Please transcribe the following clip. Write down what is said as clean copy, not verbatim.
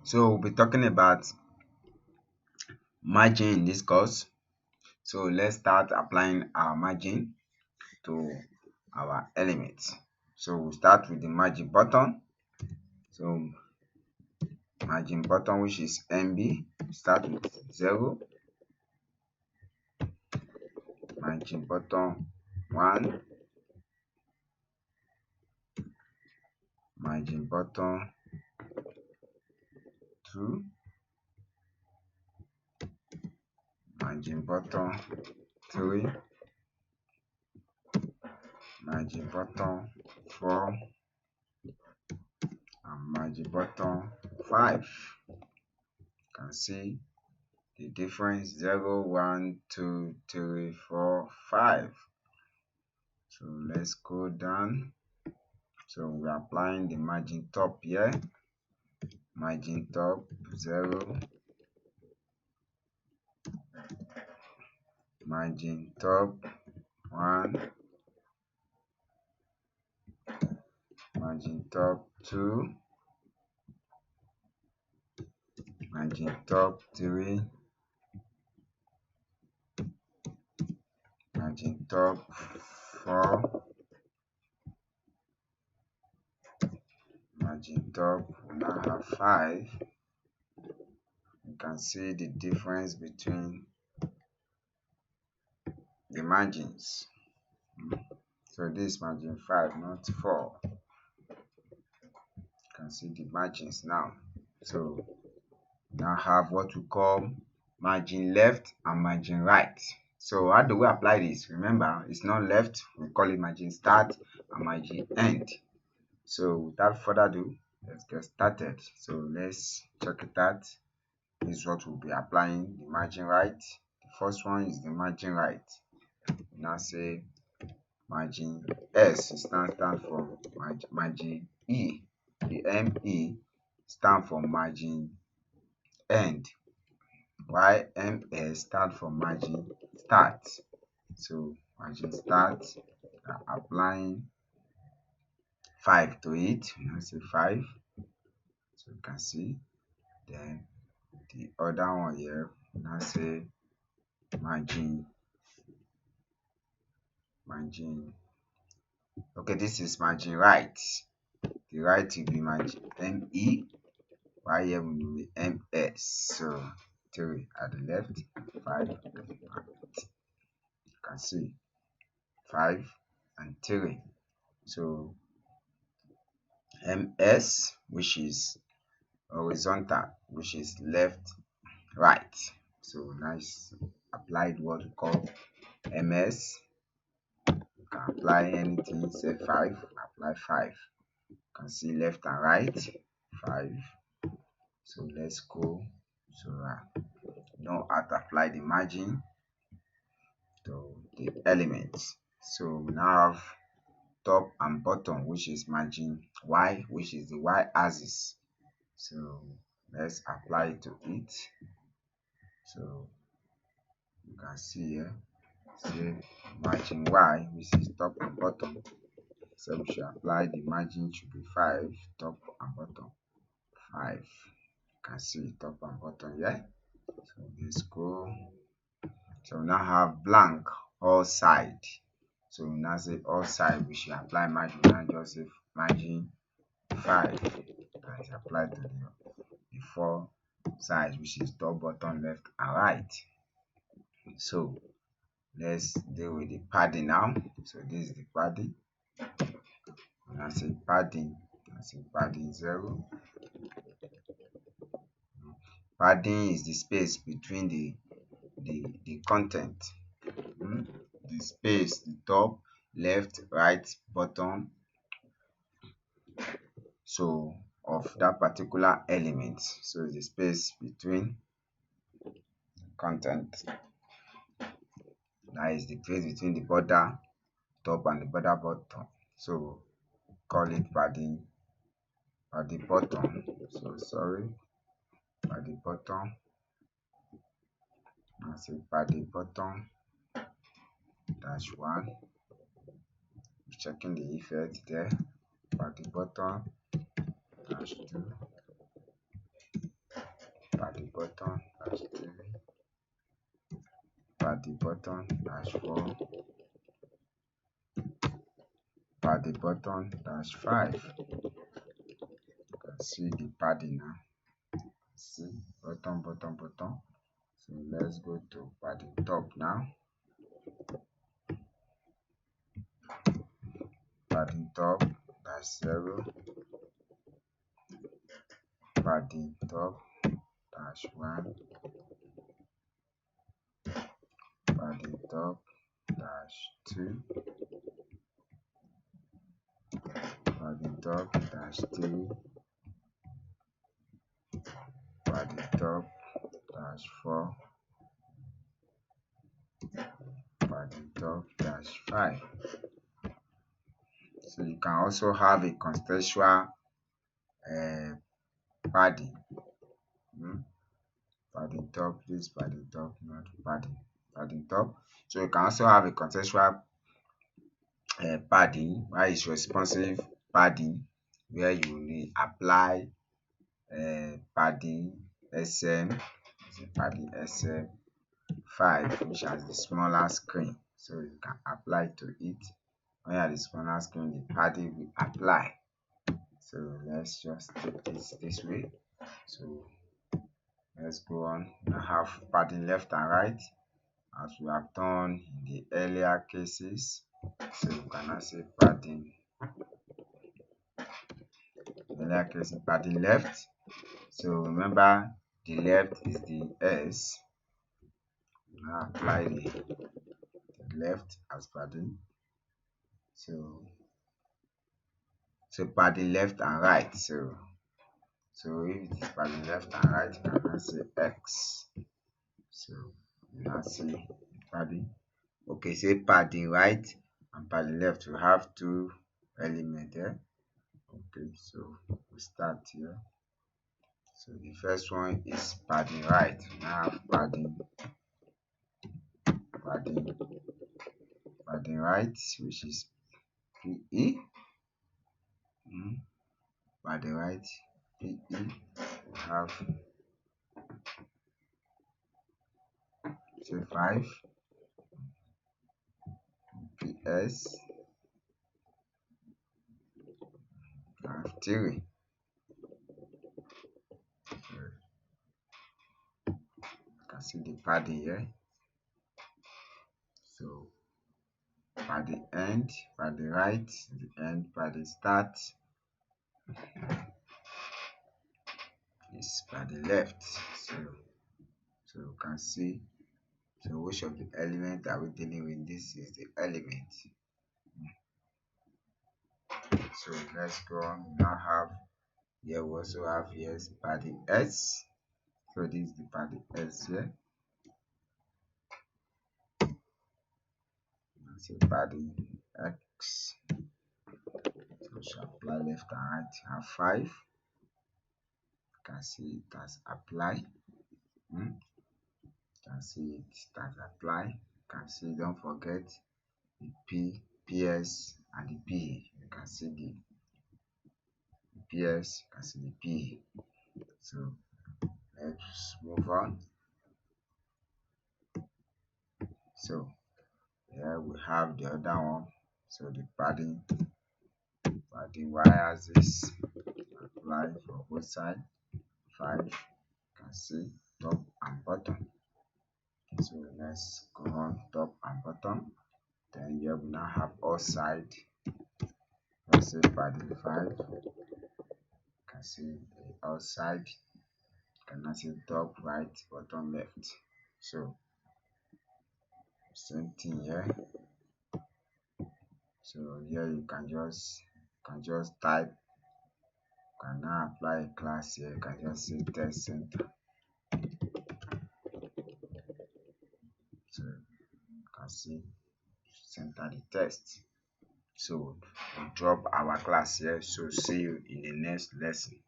So we'll be talking about margin in this course. So let's start applying our margin to our elements. So we'll start with the margin button. So margin button, which is MB, start with 0. Margin button 1. Margin button 2. Margin button 3. Margin button 4. And margin button 5. You can see the difference: 0, 1, 2, 3, 4, 5. So let's go down. So we're applying the margin top here. Margin top 0. Margin top 1. Margin top 2. Margin top 3. Margin top 4. Margin top we now have 5. You can see the difference between the margins. So this margin 5, not 4. You can see the margins now. So now have what we call margin left and margin right. So how do we apply this? Remember, it's not left, we call it margin start and margin end. So without further ado, let's get started. So let's check it out. This is what we'll be applying: the margin right. The first one is the margin right. We now say margin S stand for margin E. The ME stand for margin end, while MS stand for margin start. So margin start, applying 5 to it. We now say 5. So you can see. Then the other one here, we now say margin. Okay, this is margin right. The right will be margin ME, while here will be MS. So 3 at the left, 5 at the right. You can see 5 and 3. So MS, which is horizontal, which is left, right. So nice. Applied what we call MS. You can apply anything, say 5, apply 5. You can see left and right, 5. So let's go. So know how to apply the margin to the elements. So we now have top and bottom, which is margin Y, which is the Y axis. So let's apply it to it. So you can see here, say margin Y, which is top and bottom. So we should apply the margin should be 5, top and bottom 5. You can see top and bottom here. So let's go. So we now have blank all side. So we now say all side, we should apply margin. We now just say margin 5. That is applied to the 4 sides, which is top, bottom, left, and right. So let's deal with the padding now. So this is the padding. When I say padding, I say padding 0. Padding is the space between the content. The space, the top, left, right, bottom, so of that particular element. So the space between content. That is the space between the border top and the border bottom. So call it padding at the bottom. So sorry, at the bottom. I say padding bottom dash 1. Checking the effect there. Padding bottom dash 2. padding button dash 3, padding button dash 4, padding button dash 5. You can see the padding now. See button, button, button. So let's go to padding top now. Padding top dash 0, padding top dash 1, padding top dash 2, padding top dash 3, padding top dash 4, padding top dash 5. So you can also have a contextual padding. Padding top, this padding top, not padding top. So you can also have a contextual padding, where is responsive padding, where you will apply padding SM, padding SM5, which has the smaller screen. So you can apply to it. When you have the smaller screen, the padding will apply. So let's just take this way. So let's go on. Now have padding left and right, as we have done in the earlier cases. So you can now say padding, earlier case padding left. So remember, the left is the S. Now apply the left as padding. So padding left and right. So if it is padding left and right, you can now say X. So you now see padding. Okay, say padding right and padding left. We have two elements there. Okay, so we start here. So the first one is padding right. Now have padding right, which is PE. Padding right, PE. We have say 5, PS. We have 3. You can see the padding here. So padding end, padding right, the end, padding start is padding left. So you can see. So which of the element are we dealing with? This is the element. So let's go on. We now have here, we also have here padding S. So this is the padding S here. So padding X. So we shall apply left and right. Have 5. You can see it has apply. You can see it has apply. You can see, don't forget the P, PS and the P. You can see the PS, you can see the P. So let's move on. So here we have the other one. So the padding wires is applied for both sides. 5, you can see top and bottom. So let's go on top and bottom. Then here we now have all side. Let's say padding 5. You can see the outside. You can now see top, right, bottom, left. So same thing here. So here you can just type. You can now apply a class here. You can just say test center. So you can see center the test. So we drop our class here. So see you in the next lesson.